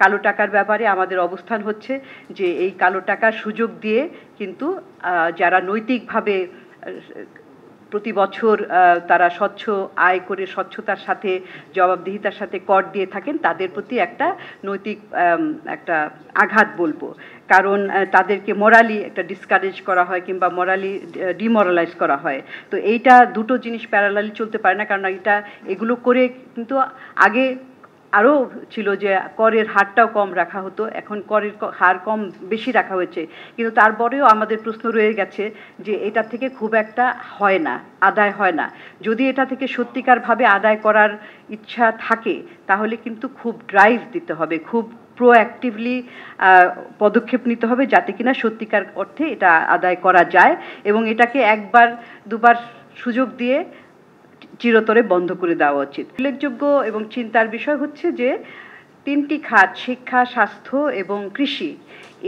কালো টাকার ব্যাপারে আমাদের অবস্থান হচ্ছে যে এই কালো টাকার সুযোগ দিয়ে কিন্তু যারা নৈতিকভাবে প্রতি বছর তারা স্বচ্ছ আয় করে স্বচ্ছতার সাথে জবাবদিহিতার সাথে কর দিয়ে থাকেন তাদের প্রতি একটা নৈতিক একটা আঘাত বলবো, কারণ তাদেরকে মোরালি একটা ডিসকারেজ করা হয় কিংবা মোরালি ডিমোরালাইজ করা হয়। তো এইটা দুটো জিনিস প্যারালালি চলতে পারে না, কারণ এগুলো করে কিন্তু আগে আরও ছিল যে করের হারটাও কম রাখা হতো, এখন করের হার কম বেশি রাখা হয়েছে, কিন্তু তারপরেও আমাদের প্রশ্ন রয়ে গেছে যে এটা থেকে খুব একটা হয় না, আদায় হয় না। যদি এটা থেকে সত্যিকারভাবে আদায় করার ইচ্ছা থাকে তাহলে কিন্তু খুব ড্রাইভ দিতে হবে, খুব প্রোঅ্যাক্টিভলি পদক্ষেপ নিতে হবে যাতে কিনা সত্যিকার অর্থে এটা আদায় করা যায় এবং এটাকে একবার দুবার সুযোগ দিয়ে চিরতরে বন্ধ করে দেওয়া উচিত। উল্লেখযোগ্য এবং চিন্তার বিষয় হচ্ছে যে তিনটি খাত, শিক্ষা, স্বাস্থ্য এবং কৃষি,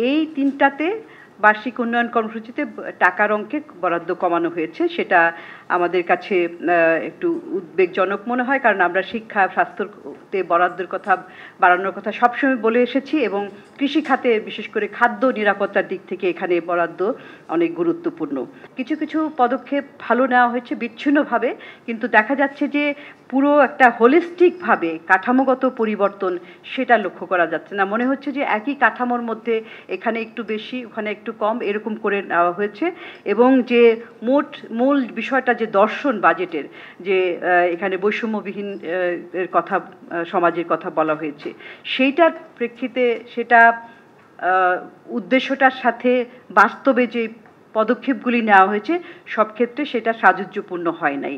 এই তিনটাতে বার্ষিক উন্নয়ন কর্মসূচিতে টাকার অঙ্কে বরাদ্দ কমানো হয়েছে। সেটা আমাদের কাছে একটু উদ্বেগজনক মনে হয়, কারণ আমরা শিক্ষা স্বাস্থ্যতে বরাদ্দের কথা বাড়ানোর কথা সবসময় বলে এসেছি এবং কৃষি খাতে বিশেষ করে খাদ্য নিরাপত্তার দিক থেকে এখানে বরাদ্দ অনেক গুরুত্বপূর্ণ। কিছু কিছু পদক্ষেপ ভালো নেওয়া হয়েছে বিচ্ছিন্নভাবে, কিন্তু দেখা যাচ্ছে যে পুরো একটা হোলিস্টিকভাবে কাঠামোগত পরিবর্তন সেটা লক্ষ্য করা যাচ্ছে না। মনে হচ্ছে যে একই কাঠামোর মধ্যে এখানে একটু বেশি ওখানে একটু কম এরকম করে নেওয়া হয়েছে এবং যে মূল বিষয়টা যে দর্শন বাজেটের, যে এখানে বৈষম্যবিহীন এর কথা সমাজের কথা বলা হয়েছে, সেইটার প্রেক্ষিতে সেটা উদ্দেশ্যটার সাথে বাস্তবে যে পদক্ষেপগুলি নেওয়া হয়েছে সব ক্ষেত্রে সেটা সাযুজ্যপূর্ণ হয় নাই।